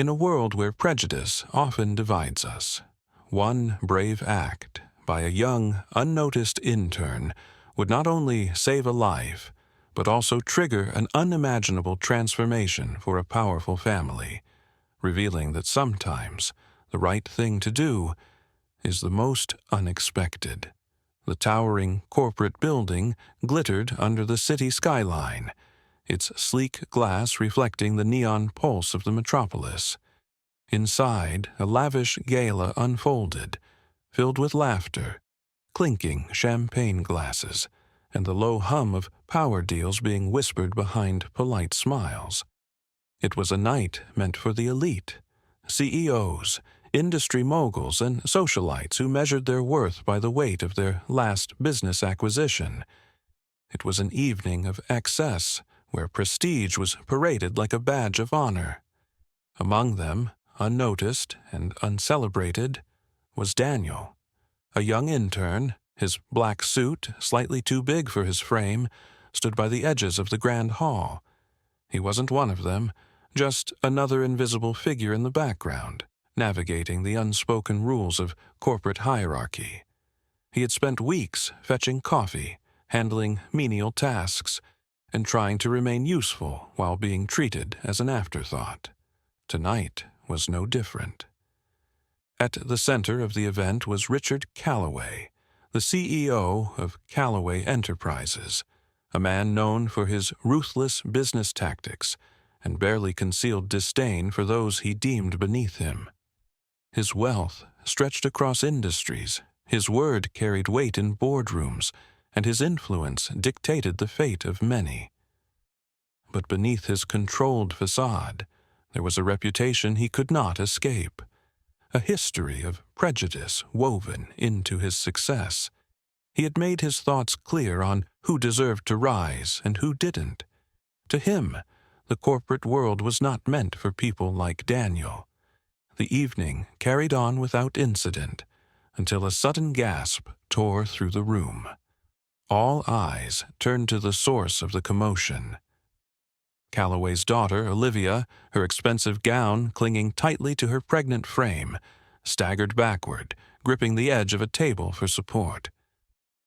In a world where prejudice often divides us, one brave act by a young, unnoticed intern would not only save a life, but also trigger an unimaginable transformation for a powerful family, revealing that sometimes the right thing to do is the most unexpected. The towering corporate building glittered under the city skyline, its sleek glass reflecting the neon pulse of the metropolis. Inside, a lavish gala unfolded, filled with laughter, clinking champagne glasses, and the low hum of power deals being whispered behind polite smiles. It was a night meant for the elite, CEOs, industry moguls, and socialites who measured their worth by the weight of their last business acquisition. It was an evening of excess, where prestige was paraded like a badge of honor. Among them, unnoticed and uncelebrated, was Daniel, a young intern. His black suit, slightly too big for his frame, stood by the edges of the grand hall. He wasn't one of them, just another invisible figure in the background, navigating the unspoken rules of corporate hierarchy. He had spent weeks fetching coffee, handling menial tasks, and trying to remain useful while being treated as an afterthought. Tonight was no different. At the center of the event was Richard Calloway, the CEO of Calloway Enterprises, a man known for his ruthless business tactics and barely concealed disdain for those he deemed beneath him. His wealth stretched across industries, his word carried weight in boardrooms, and his influence dictated the fate of many. But beneath his controlled facade, there was a reputation he could not escape, a history of prejudice woven into his success. He had made his thoughts clear on who deserved to rise and who didn't. To him, the corporate world was not meant for people like Daniel. The evening carried on without incident, until a sudden gasp tore through the room. All eyes turned to the source of the commotion. Calloway's daughter, Olivia, her expensive gown clinging tightly to her pregnant frame, staggered backward, gripping the edge of a table for support.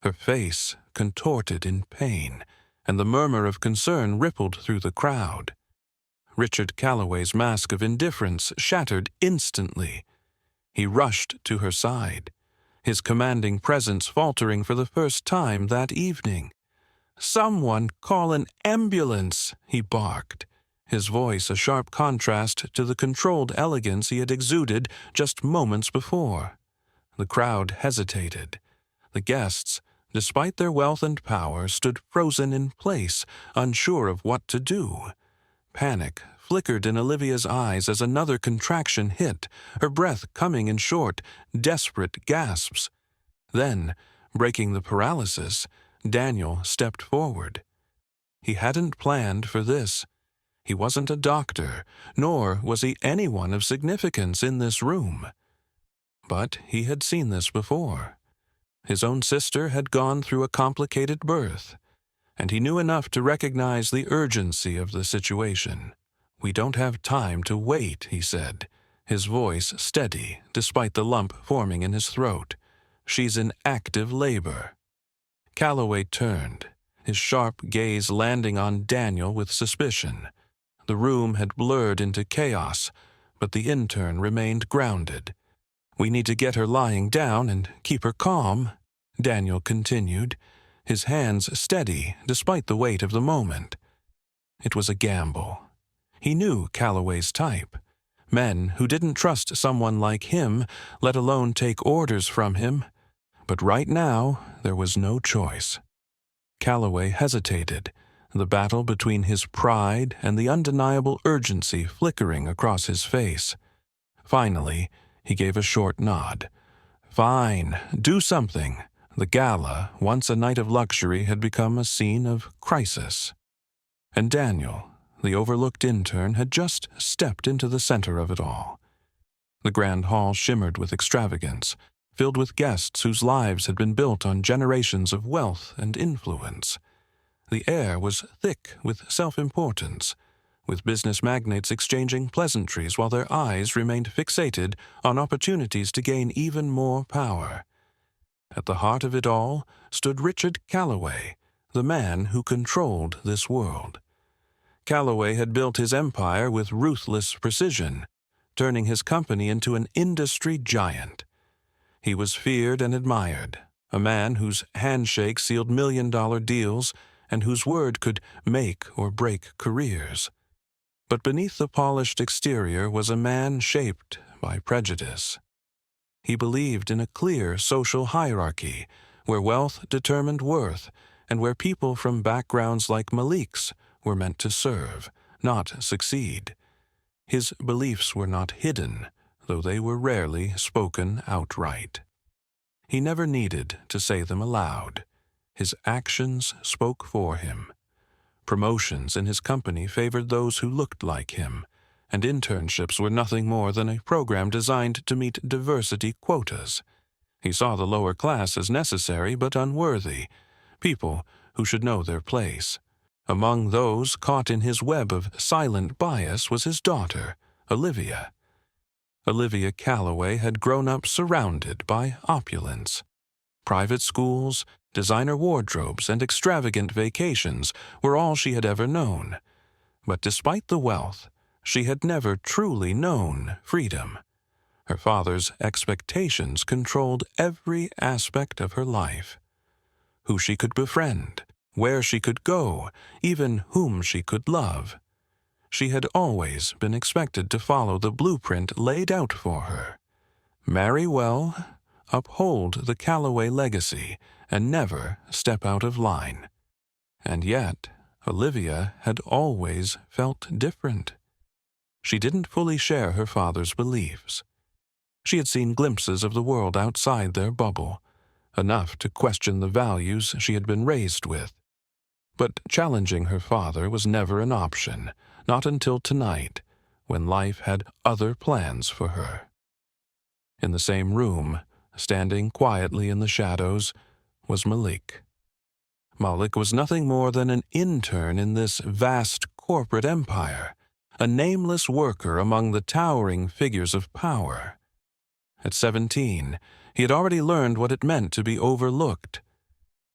Her face contorted in pain, and the murmur of concern rippled through the crowd. Richard Calloway's mask of indifference shattered instantly. He rushed to her side, his commanding presence faltering for the first time that evening. "Someone call an ambulance," he barked, his voice a sharp contrast to the controlled elegance he had exuded just moments before. The crowd hesitated. The guests, despite their wealth and power, stood frozen in place, unsure of what to do. Panic flickered in Olivia's eyes as another contraction hit, her breath coming in short, desperate gasps. Then, breaking the paralysis, Daniel stepped forward. He hadn't planned for this. He wasn't a doctor, nor was he anyone of significance in this room. But he had seen this before. His own sister had gone through a complicated birth, and he knew enough to recognize the urgency of the situation. "We don't have time to wait," he said, his voice steady despite the lump forming in his throat. "She's in active labor." Calloway turned, his sharp gaze landing on Daniel with suspicion. The room had blurred into chaos, but the intern remained grounded. "We need to get her lying down and keep her calm," Daniel continued, his hands steady despite the weight of the moment. It was a gamble. He knew Calloway's type. Men who didn't trust someone like him, let alone take orders from him. But right now, there was no choice. Calloway hesitated, the battle between his pride and the undeniable urgency flickering across his face. Finally, he gave a short nod. "Fine, do something." The gala, once a night of luxury, had become a scene of crisis. And Daniel, the overlooked intern, had just stepped into the center of it all. The grand hall shimmered with extravagance, filled with guests whose lives had been built on generations of wealth and influence. The air was thick with self-importance, with business magnates exchanging pleasantries while their eyes remained fixated on opportunities to gain even more power. At the heart of it all stood Richard Calloway, the man who controlled this world. Calloway had built his empire with ruthless precision, turning his company into an industry giant. He was feared and admired, a man whose handshake sealed million-dollar deals and whose word could make or break careers. But beneath the polished exterior was a man shaped by prejudice. He believed in a clear social hierarchy, where wealth determined worth, and where people from backgrounds like Malik's were meant to serve, not succeed. His beliefs were not hidden, though they were rarely spoken outright. He never needed to say them aloud. His actions spoke for him. Promotions in his company favored those who looked like him, and internships were nothing more than a program designed to meet diversity quotas. He saw the lower class as necessary but unworthy, people who should know their place. Among those caught in his web of silent bias was his daughter, Olivia. Olivia Calloway had grown up surrounded by opulence. Private schools, designer wardrobes, and extravagant vacations were all she had ever known. But despite the wealth, she had never truly known freedom. Her father's expectations controlled every aspect of her life. Who she could befriend, where she could go, even whom she could love. She had always been expected to follow the blueprint laid out for her. Marry well, uphold the Calloway legacy, and never step out of line. And yet, Olivia had always felt different. She didn't fully share her father's beliefs. She had seen glimpses of the world outside their bubble, enough to question the values she had been raised with. But challenging her father was never an option, not until tonight, when life had other plans for her. In the same room, standing quietly in the shadows, was Malik. Malik was nothing more than an intern in this vast corporate empire, a nameless worker among the towering figures of power. At 17, he had already learned what it meant to be overlooked.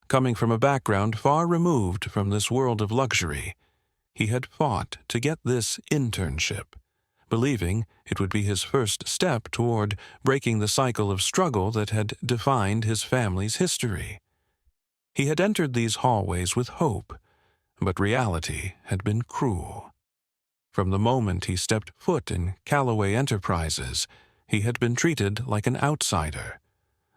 Coming from a background far removed from this world of luxury, he had fought to get this internship, believing it would be his first step toward breaking the cycle of struggle that had defined his family's history. He had entered these hallways with hope, but reality had been cruel. From the moment he stepped foot in Calloway Enterprises, he had been treated like an outsider.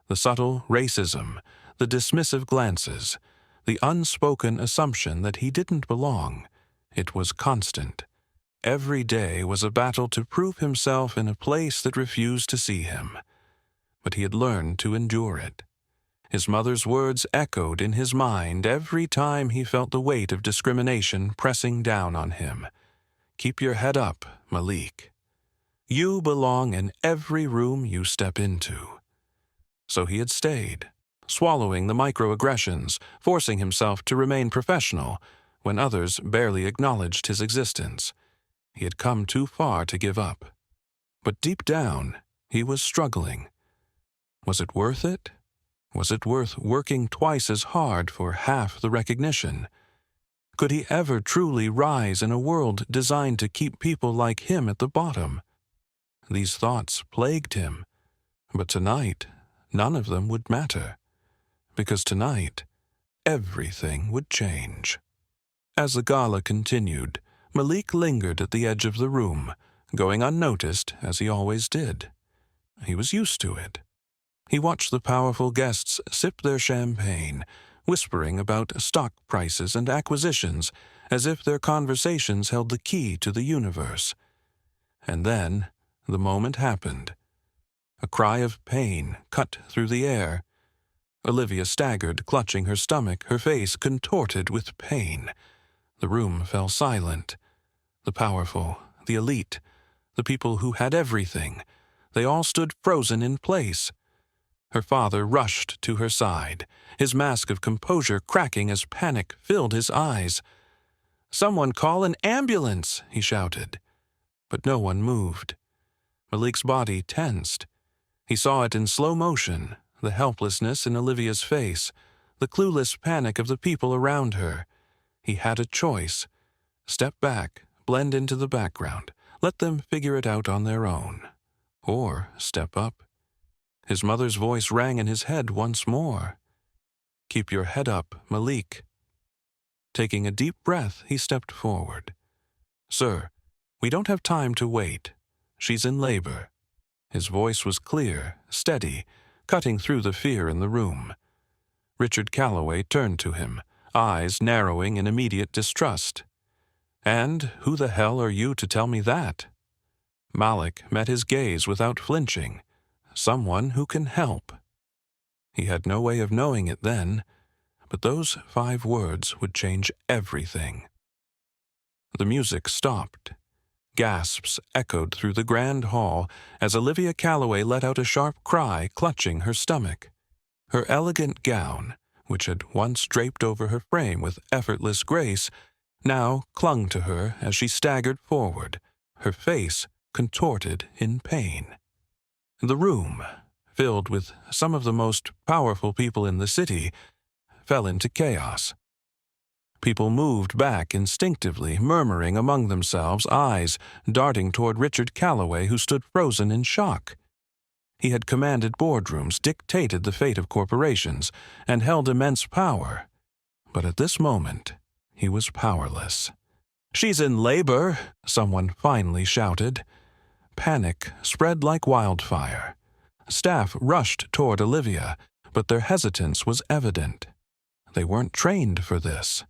The subtle racism, the dismissive glances, the unspoken assumption that he didn't belong, it was constant. Every day was a battle to prove himself in a place that refused to see him. But he had learned to endure it. His mother's words echoed in his mind every time he felt the weight of discrimination pressing down on him. Keep your head up, Malik. You belong in every room you step into. So he had stayed, swallowing the microaggressions, forcing himself to remain professional when others barely acknowledged his existence. He had come too far to give up. But deep down, he was struggling. Was it worth it? Was it worth working twice as hard for half the recognition? Could he ever truly rise in a world designed to keep people like him at the bottom? These thoughts plagued him. But tonight, none of them would matter. Because tonight, everything would change. As the gala continued, Malik lingered at the edge of the room, going unnoticed as he always did. He was used to it. He watched the powerful guests sip their champagne, whispering about stock prices and acquisitions as if their conversations held the key to the universe. And then the moment happened. A cry of pain cut through the air. Olivia staggered, clutching her stomach, her face contorted with pain. The room fell silent. The powerful, the elite, the people who had everything, they all stood frozen in place. Her father rushed to her side, his mask of composure cracking as panic filled his eyes. "Someone call an ambulance!" he shouted. But no one moved. Malik's body tensed. He saw it in slow motion, the helplessness in Olivia's face, the clueless panic of the people around her. He had a choice. Step back, blend into the background, let them figure it out on their own. Or step up. His mother's voice rang in his head once more. "Keep your head up, Malik." Taking a deep breath, he stepped forward. "Sir, we don't have time to wait. She's in labor." His voice was clear, steady, cutting through the fear in the room. Richard Calloway turned to him, eyes narrowing in immediate distrust. "And who the hell are you to tell me that?" Malik met his gaze without flinching. "Someone who can help." He had no way of knowing it then, but those 5 words would change everything. The music stopped. Gasps echoed through the grand hall as Olivia Calloway let out a sharp cry, clutching her stomach. Her elegant gown, which had once draped over her frame with effortless grace, now clung to her as she staggered forward, her face contorted in pain. The room, filled with some of the most powerful people in the city, fell into chaos. People moved back instinctively, murmuring among themselves, eyes darting toward Richard Calloway, who stood frozen in shock. He had commanded boardrooms, dictated the fate of corporations, and held immense power. But at this moment, he was powerless. "She's in labor," someone finally shouted. Panic spread like wildfire. Staff rushed toward Olivia, but their hesitance was evident. They weren't trained for this.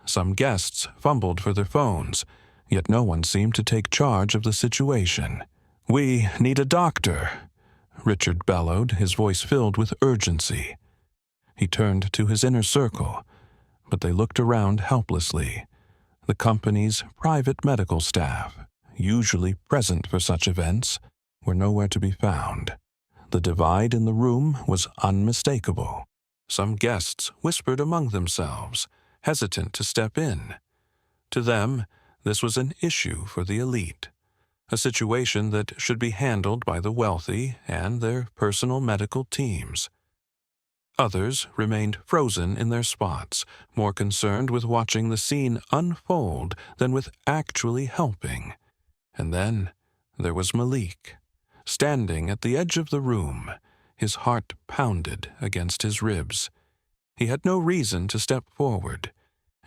Some guests fumbled for their phones, yet no one seemed to take charge of the situation. "We need a doctor," Richard bellowed, his voice filled with urgency. He turned to his inner circle, but they looked around helplessly. The company's private medical staff, usually present for such events, were nowhere to be found. The divide in the room was unmistakable. Some guests whispered among themselves, hesitant to step in. To them, this was an issue for the elite, a situation that should be handled by the wealthy and their personal medical teams. Others remained frozen in their spots, more concerned with watching the scene unfold than with actually helping. And then there was Malik, standing at the edge of the room, his heart pounded against his ribs. He had no reason to step forward.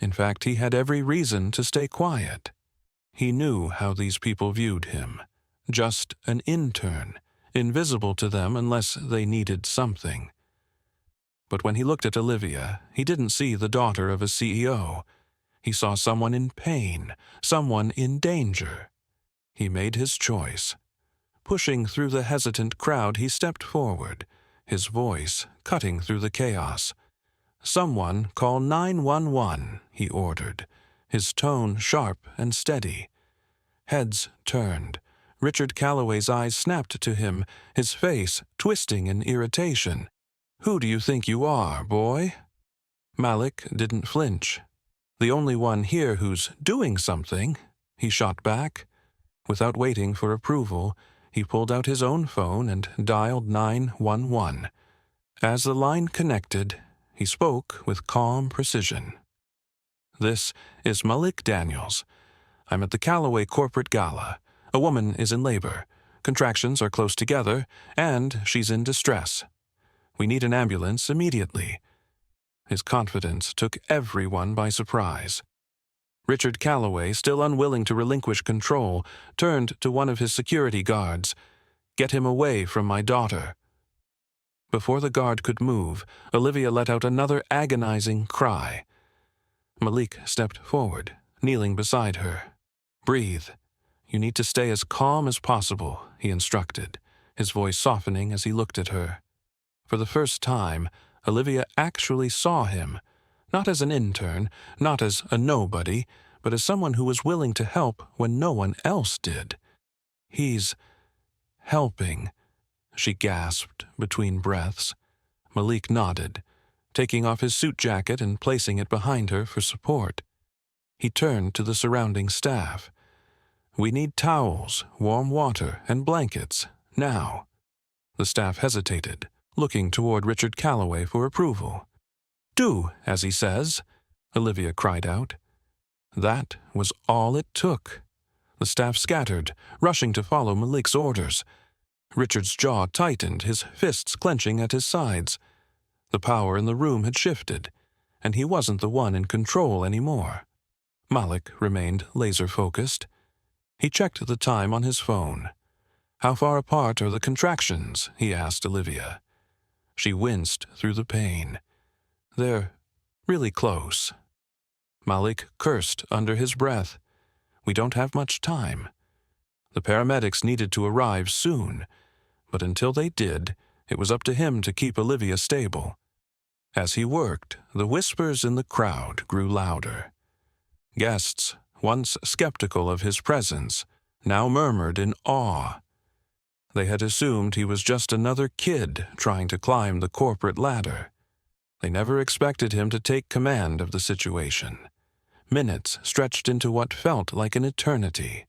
In fact, he had every reason to stay quiet. He knew how these people viewed him. Just an intern, invisible to them unless they needed something. But when he looked at Olivia, he didn't see the daughter of a CEO. He saw someone in pain, someone in danger. He made his choice. Pushing through the hesitant crowd, he stepped forward, his voice cutting through the chaos. "Someone call 911, he ordered, his tone sharp and steady. Heads turned. Richard Calloway's eyes snapped to him, his face twisting in irritation. "Who do you think you are, boy?" Malik didn't flinch. "The only one here who's doing something," he shot back. Without waiting for approval, he pulled out his own phone and dialed 911. As the line connected, he spoke with calm precision. "This is Malik Daniels. I'm at the Calloway Corporate Gala. A woman is in labor. Contractions are close together, and she's in distress. We need an ambulance immediately." His confidence took everyone by surprise. Richard Calloway, still unwilling to relinquish control, turned to one of his security guards. "Get him away from my daughter." Before the guard could move, Olivia let out another agonizing cry. Malik stepped forward, kneeling beside her. "Breathe. You need to stay as calm as possible," he instructed, his voice softening as he looked at her. For the first time, Olivia actually saw him, not as an intern, not as a nobody, but as someone who was willing to help when no one else did. "He's helping," she gasped between breaths. Malik nodded, taking off his suit jacket and placing it behind her for support. He turned to the surrounding staff. "We need towels, warm water, and blankets, now." The staff hesitated, looking toward Richard Calloway for approval. "Do as he says," Olivia cried out. That was all it took. The staff scattered, rushing to follow Malik's orders. Richard's jaw tightened, his fists clenching at his sides. The power in the room had shifted, and he wasn't the one in control anymore. Malik remained laser-focused. He checked the time on his phone. "How far apart are the contractions?" he asked Olivia. She winced through the pain. "They're really close." Malik cursed under his breath. "We don't have much time." The paramedics needed to arrive soon, but until they did, it was up to him to keep Olivia stable. As he worked, the whispers in the crowd grew louder. Guests, once skeptical of his presence, now murmured in awe. They had assumed he was just another kid trying to climb the corporate ladder. They never expected him to take command of the situation. Minutes stretched into what felt like an eternity.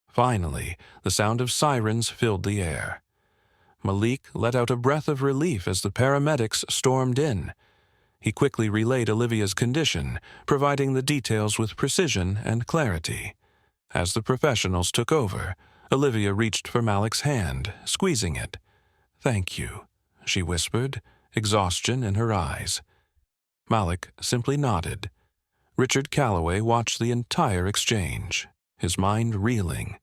Finally, the sound of sirens filled the air. Malik let out a breath of relief as the paramedics stormed in. He quickly relayed Olivia's condition, providing the details with precision and clarity. As the professionals took over, Olivia reached for Malik's hand, squeezing it. "Thank you," she whispered, exhaustion in her eyes. Malik simply nodded. Richard Calloway watched the entire exchange, his mind reeling.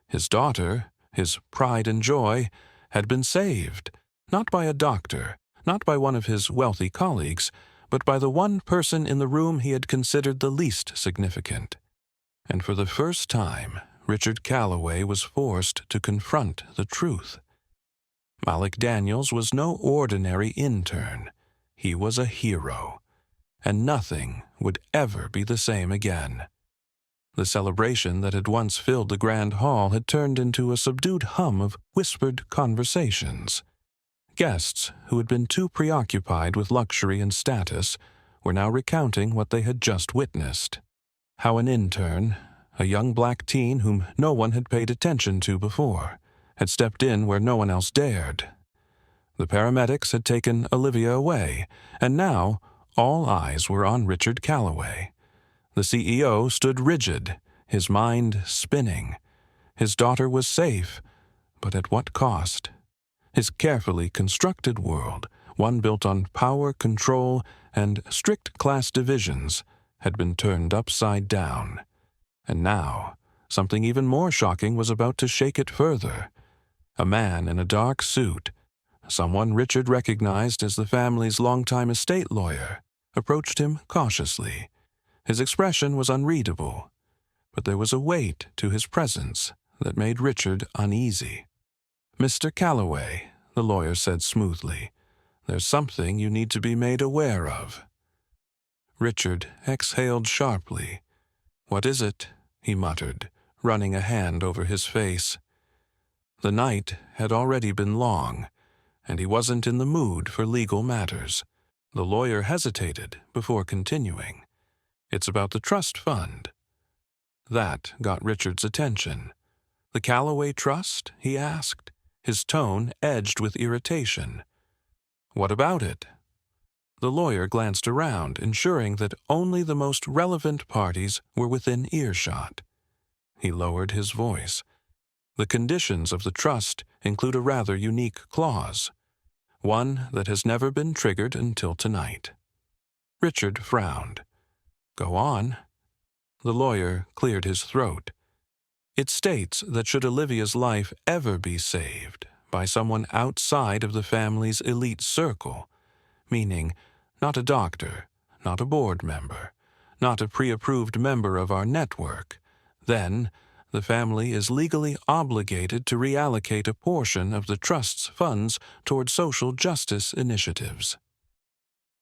His daughter, his pride and joy, had been saved, not by a doctor, not by one of his wealthy colleagues, but by the one person in the room he had considered the least significant. And for the first time, Richard Calloway was forced to confront the truth. Malik Daniels was no ordinary intern. He was a hero, and nothing would ever be the same again. The celebration that had once filled the grand hall had turned into a subdued hum of whispered conversations. Guests who had been too preoccupied with luxury and status were now recounting what they had just witnessed. How an intern, a young black teen whom no one had paid attention to before, had stepped in where no one else dared. The paramedics had taken Olivia away, and now all eyes were on Richard Calloway. The CEO stood rigid, his mind spinning. His daughter was safe, but at what cost? His carefully constructed world, one built on power, control, and strict class divisions, had been turned upside down. And now, something even more shocking was about to shake it further. A man in a dark suit, someone Richard recognized as the family's longtime estate lawyer, approached him cautiously. His expression was unreadable, but there was a weight to his presence that made Richard uneasy. "Mr. Calloway," the lawyer said smoothly, "there's something you need to be made aware of." Richard exhaled sharply. "What is it?" he muttered, running a hand over his face. The night had already been long, and he wasn't in the mood for legal matters. The lawyer hesitated before continuing. "It's about the trust fund." That got Richard's attention. "The Calloway Trust?" he asked, his tone edged with irritation. "What about it?" The lawyer glanced around, ensuring that only the most relevant parties were within earshot. He lowered his voice. "The conditions of the trust include a rather unique clause, one that has never been triggered until tonight." Richard frowned. "Go on." The lawyer cleared his throat. "It states that should Olivia's life ever be saved by someone outside of the family's elite circle, meaning not a doctor, not a board member, not a pre-approved member of our network, then the family is legally obligated to reallocate a portion of the trust's funds toward social justice initiatives."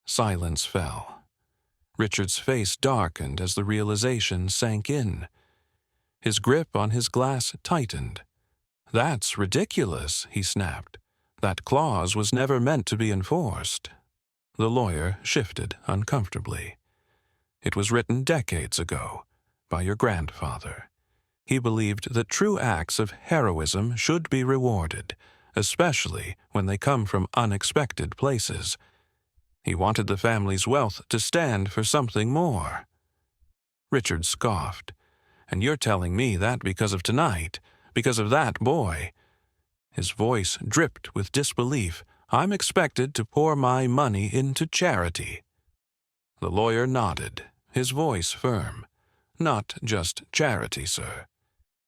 Silence fell. Richard's face darkened as the realization sank in. His grip on his glass tightened. "That's ridiculous," he snapped. "That clause was never meant to be enforced." The lawyer shifted uncomfortably. It was written decades ago by your grandfather. He believed that true acts of heroism should be rewarded, especially when they come from unexpected places. He wanted the family's wealth to stand for something more. Richard scoffed. And you're telling me that because of tonight, because of that boy. His voice dripped with disbelief. I'm expected to pour my money into charity. The lawyer nodded, his voice firm. Not just charity, sir.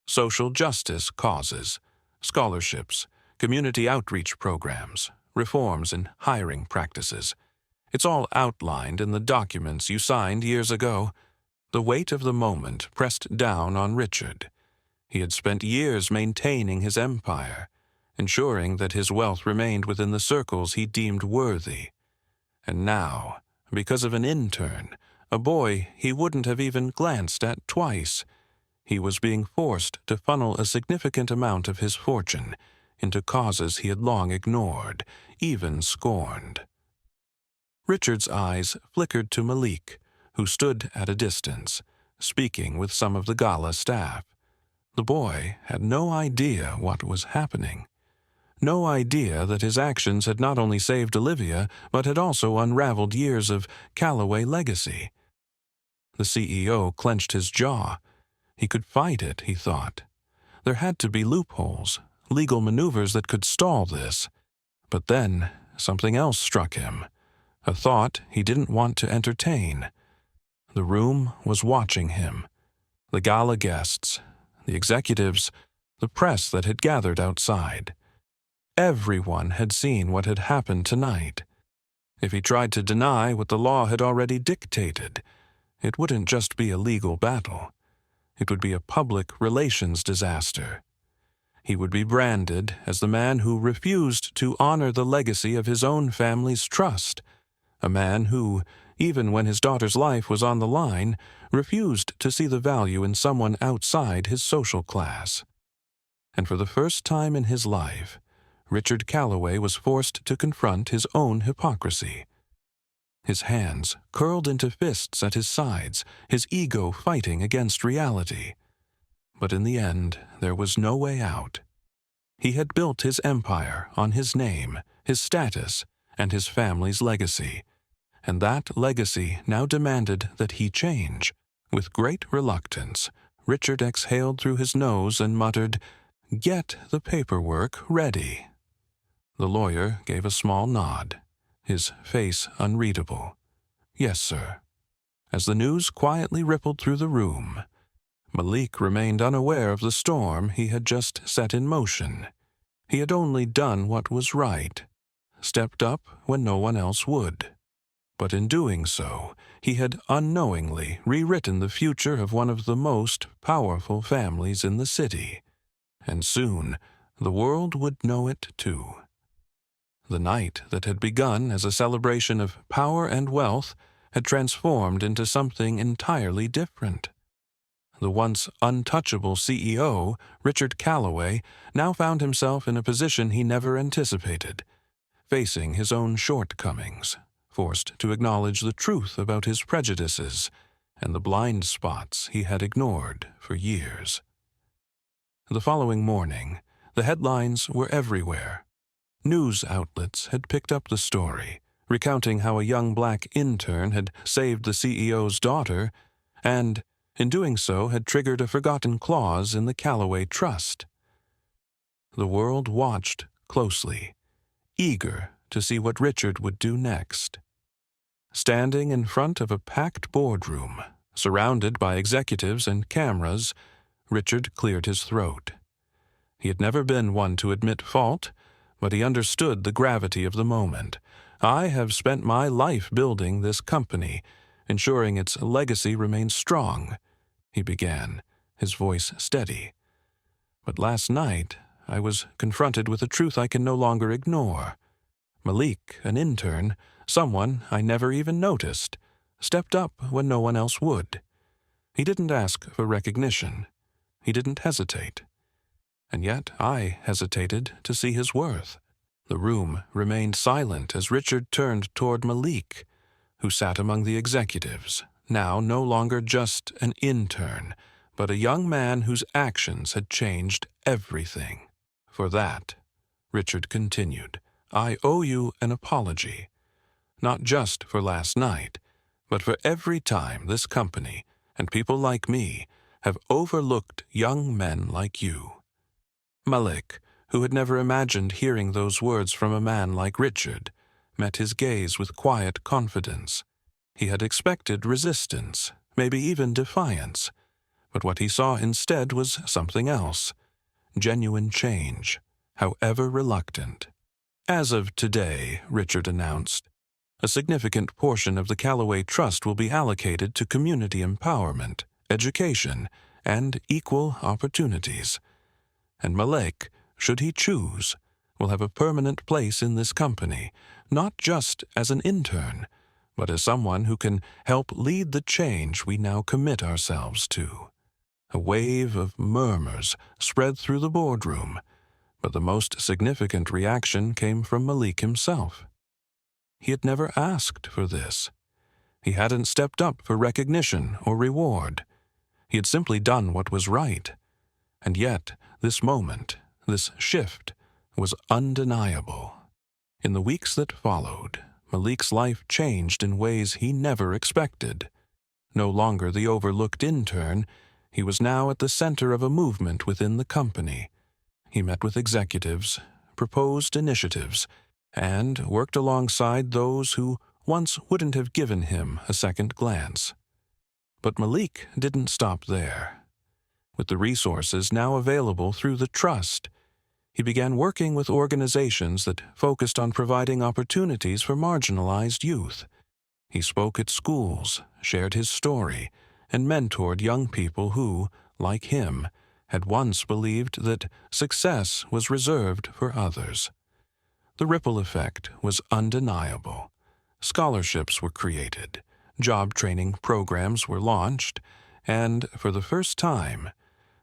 Social justice causes, scholarships, community outreach programs, reforms in hiring practices. It's all outlined in the documents you signed years ago. The weight of the moment pressed down on Richard. He had spent years maintaining his empire, ensuring that his wealth remained within the circles he deemed worthy. And now, because of an intern, a boy he wouldn't have even glanced at twice, he was being forced to funnel a significant amount of his fortune into causes he had long ignored, even scorned. Richard's eyes flickered to Malik, who stood at a distance, speaking with some of the gala staff. The boy had no idea what was happening. No idea that his actions had not only saved Olivia, but had also unraveled years of Calloway legacy. The CEO clenched his jaw. He could fight it, he thought. There had to be loopholes, legal maneuvers that could stall this. But then something else struck him, a thought he didn't want to entertain. The room was watching him. The gala guests, the executives, the press that had gathered outside. Everyone had seen what had happened tonight. If he tried to deny what the law had already dictated, it wouldn't just be a legal battle. It would be a public relations disaster. He would be branded as the man who refused to honor the legacy of his own family's trust, a man who, even when his daughter's life was on the line, refused to see the value in someone outside his social class. And for the first time in his life, Richard Calloway was forced to confront his own hypocrisy. His hands curled into fists at his sides, his ego fighting against reality. But in the end, there was no way out. He had built his empire on his name, his status, and his family's legacy, and that legacy now demanded that he change. With great reluctance, Richard exhaled through his nose and muttered, "Get the paperwork ready." The lawyer gave a small nod, his face unreadable. "Yes, sir." As the news quietly rippled through the room, Malik remained unaware of the storm he had just set in motion. He had only done what was right, stepped up when no one else would. But in doing so, he had unknowingly rewritten the future of one of the most powerful families in the city. And soon, the world would know it too. The night that had begun as a celebration of power and wealth had transformed into something entirely different. The once untouchable CEO, Richard Calloway, now found himself in a position he never anticipated, facing his own shortcomings, forced to acknowledge the truth about his prejudices and the blind spots he had ignored for years. The following morning, the headlines were everywhere. News outlets had picked up the story, recounting how a young black intern had saved the CEO's daughter and, in doing so, had triggered a forgotten clause in the Calloway Trust. The world watched closely, eager to see what Richard would do next. Standing in front of a packed boardroom, surrounded by executives and cameras, Richard cleared his throat. He had never been one to admit fault, but he understood the gravity of the moment. "I have spent my life building this company, ensuring its legacy remains strong," he began, his voice steady. "But last night, I was confronted with a truth I can no longer ignore. Malik, an intern, someone I never even noticed, stepped up when no one else would. He didn't ask for recognition. He didn't hesitate. And yet I hesitated to see his worth." The room remained silent as Richard turned toward Malik, who sat among the executives, now no longer just an intern, but a young man whose actions had changed everything. For that, Richard continued, I owe you an apology, not just for last night, but for every time this company and people like me have overlooked young men like you. Malik, who had never imagined hearing those words from a man like Richard, met his gaze with quiet confidence. He had expected resistance, maybe even defiance, but what he saw instead was something else, genuine change, however reluctant. As of today, Richard announced, a significant portion of the Callaway Trust will be allocated to community empowerment, education, and equal opportunities. And Malik, should he choose, will have a permanent place in this company, not just as an intern, but as someone who can help lead the change we now commit ourselves to. A wave of murmurs spread through the boardroom, but the most significant reaction came from Malik himself. He had never asked for this. He hadn't stepped up for recognition or reward. He had simply done what was right. And yet, this moment, this shift, was undeniable. In the weeks that followed, Malik's life changed in ways he never expected. No longer the overlooked intern, he was now at the center of a movement within the company. He met with executives, proposed initiatives, and worked alongside those who once wouldn't have given him a second glance. But Malik didn't stop there. With the resources now available through the trust, he began working with organizations that focused on providing opportunities for marginalized youth. He spoke at schools, shared his story, and mentored young people who, like him, had once believed that success was reserved for others. The ripple effect was undeniable. Scholarships were created, job training programs were launched, and, for the first time,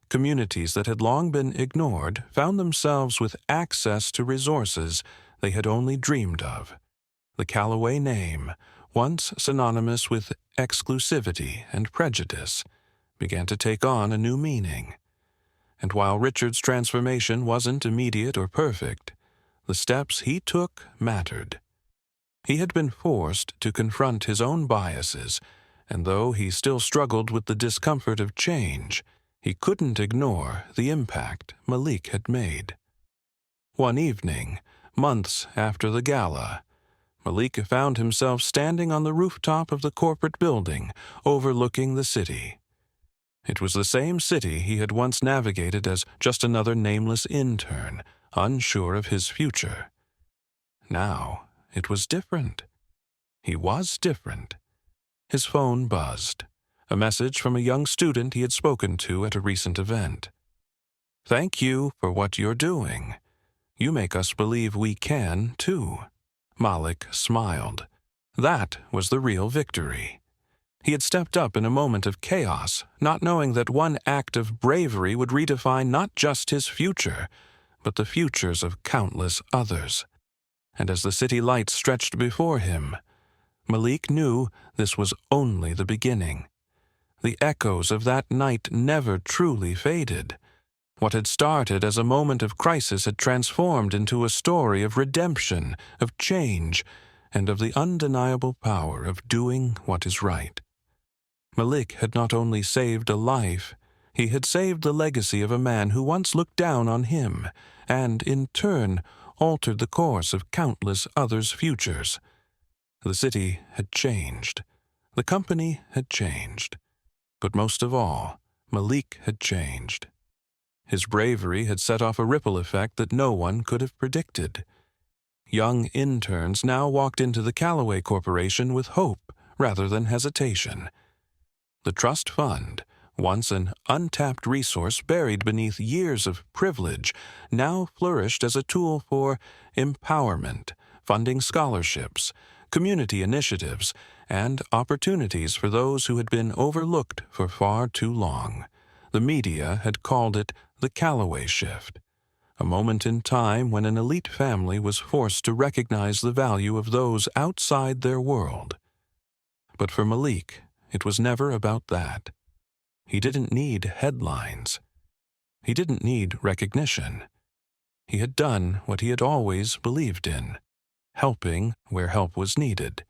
communities that had long been ignored found themselves with access to resources they had only dreamed of. The Callaway name, once synonymous with exclusivity and prejudice, began to take on a new meaning. And while Richard's transformation wasn't immediate or perfect, the steps he took mattered. He had been forced to confront his own biases, and though he still struggled with the discomfort of change, he couldn't ignore the impact Malik had made. One evening, months after the gala, Malik found himself standing on the rooftop of the corporate building overlooking the city. It was the same city he had once navigated as just another nameless intern, unsure of his future. Now, it was different. He was different. His phone buzzed. A message from a young student he had spoken to at a recent event. "Thank you for what you're doing. You make us believe we can, too." Malik smiled. That was the real victory. He had stepped up in a moment of chaos, not knowing that one act of bravery would redefine not just his future, but the futures of countless others. And as the city lights stretched before him, Malik knew this was only the beginning. The echoes of that night never truly faded. What had started as a moment of crisis had transformed into a story of redemption, of change, and of the undeniable power of doing what is right. Malik had not only saved a life, he had saved the legacy of a man who once looked down on him, and, in turn, altered the course of countless others' futures. The city had changed. The company had changed. But most of all, Malik had changed. His bravery had set off a ripple effect that no one could have predicted. Young interns now walked into the Callaway Corporation with hope rather than hesitation. The trust fund, once an untapped resource buried beneath years of privilege, now flourished as a tool for empowerment, funding scholarships, community initiatives, and opportunities for those who had been overlooked for far too long. The media had called it the Callaway Shift, a moment in time when an elite family was forced to recognize the value of those outside their world. But for Malik, it was never about that. He didn't need headlines. He didn't need recognition. He had done what he had always believed in, helping where help was needed,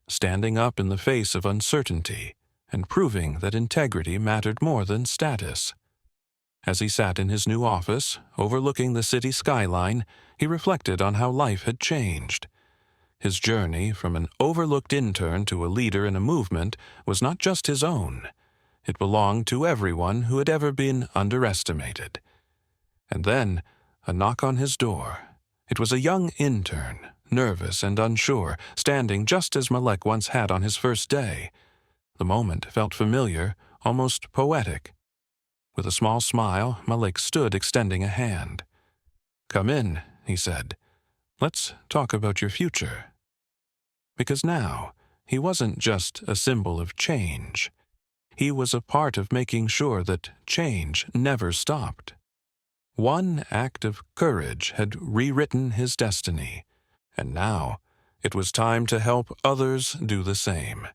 standing up in the face of uncertainty, and proving that integrity mattered more than status. As he sat in his new office, overlooking the city skyline, he reflected on how life had changed. His journey from an overlooked intern to a leader in a movement was not just his own. It belonged to everyone who had ever been underestimated. And then, a knock on his door. It was a young intern, nervous and unsure, standing just as Malek once had on his first day. The moment felt familiar, almost poetic. With a small smile, Malek stood extending a hand. "Come in," he said. "Let's talk about your future." Because now, he wasn't just a symbol of change. He was a part of making sure that change never stopped. One act of courage had rewritten his destiny, and now it was time to help others do the same.